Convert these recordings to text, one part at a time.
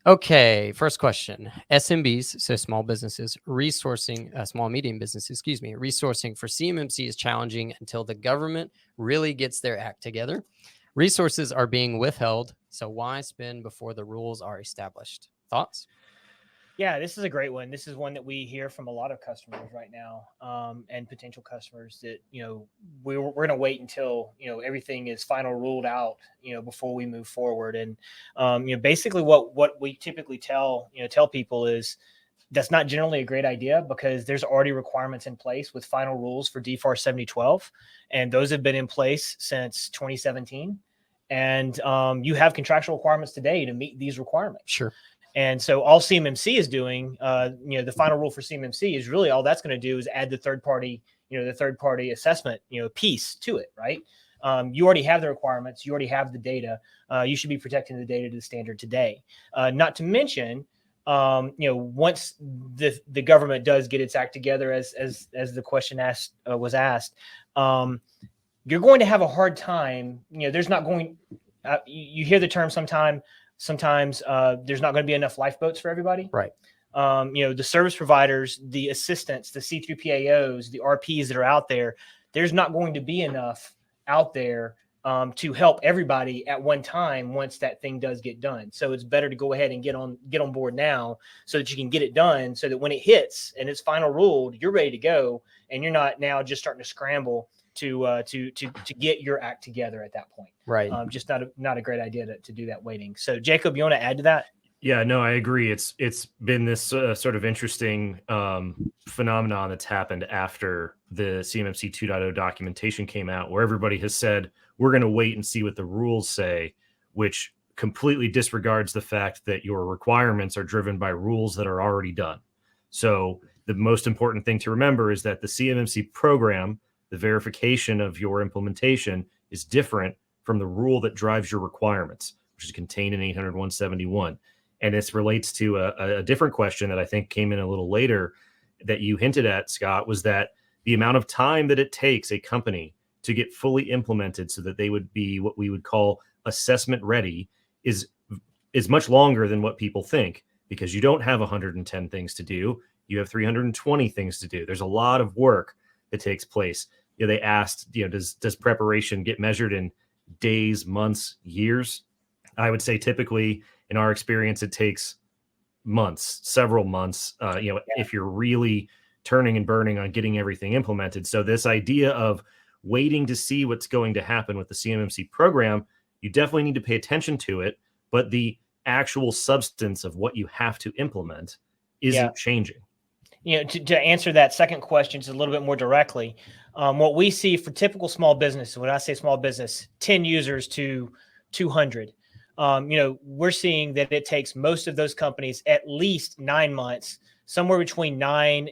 Okay, first question. SMBs, so small businesses, small medium businesses, resourcing for CMMC is challenging until the government really gets their act together. Resources are being withheld, so why spend before the rules are established? Thoughts? Yeah, this is a great one. This is one that we hear from a lot of customers right now, and potential customers that, we're going to wait until, everything is final ruled out, before we move forward. And, basically what we typically tell people is that's not generally a great idea, because there's already requirements in place with final rules for DFAR 7012. And those have been in place since 2017. And you have contractual requirements today to meet these requirements. Sure. And so all CMMC is doing, the final rule for CMMC is really all that's going to do is add the third party assessment, piece to it, right? You already have the requirements, you already have the data. You should be protecting the data to the standard today. Not to mention, once the government does get its act together, as the question was asked, you're going to have a hard time. There's not going. You hear the term sometimes there's not going to be enough lifeboats for everybody. Right. The service providers, the assistants, the C3PAOs, the RPs that are out there, there's not going to be enough out there to help everybody at one time once that thing does get done. So it's better to go ahead and get on board now, so that you can get it done, so that when it hits and it's final ruled, you're ready to go, and you're not now just starting to scramble to get your act together at that point. Right. Just not a great idea to do that waiting. So Jacob, you want to add to that? Yeah, no, I agree. It's been this sort of interesting phenomenon that's happened after the CMMC 2.0 documentation came out, where everybody has said, we're going to wait and see what the rules say, which completely disregards the fact that your requirements are driven by rules that are already done. So the most important thing to remember is that the CMMC program, the verification of your implementation, is different from the rule that drives your requirements, which is contained in 800-171. And this relates to a different question that I think came in a little later that you hinted at, Scott, was that the amount of time that it takes a company to get fully implemented so that they would be what we would call assessment ready is much longer than what people think, because you don't have 110 things to do. You have 320 things to do. There's a lot of work that takes place. They asked, does preparation get measured in days, months, years? I would say typically in our experience, it takes months, several months, if you're really turning and burning on getting everything implemented. So this idea of waiting to see what's going to happen with the CMMC program, you definitely need to pay attention to it, but the actual substance of what you have to implement isn't changing. To answer that second question just a little bit more directly, what we see for typical small business, when I say small business, 10 users to 200, we're seeing that it takes most of those companies at least 9 months, somewhere between 9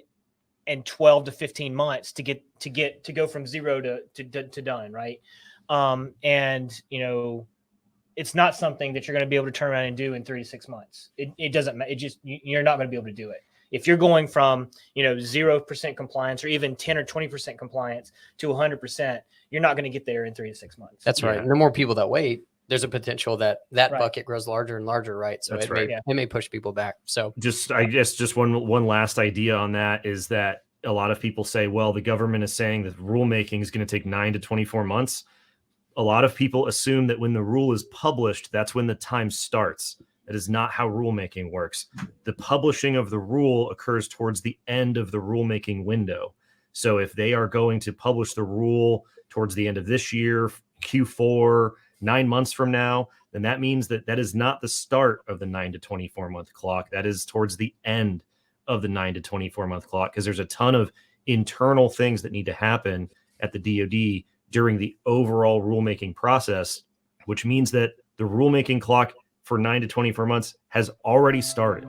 and 12 to 15 months to go from zero to done. Right. And it's not something that you're going to be able to turn around and do in 3 to 6 months. It doesn't matter. You're not going to be able to do it. If you're going from, 0% compliance or even 10 or 20% compliance to 100%, you're not going to get there in 3 to 6 months. That's right. And the more people that wait, there's a potential that right. bucket grows larger and larger, right? So it may push people back. So I guess just one last idea on that is that a lot of people say, well, the government is saying that rulemaking is going to take 9 to 24 months. A lot of people assume that when the rule is published, that's when the time starts. That is not how rulemaking works. The publishing of the rule occurs towards the end of the rulemaking window. So if they are going to publish the rule towards the end of this year, Q4, 9 months from now, then that means that is not the start of the 9 to 24 month clock. That is towards the end of the 9 to 24 month clock, because there's a ton of internal things that need to happen at the DoD during the overall rulemaking process, which means that the rulemaking clock for 9 to 24 months has already started.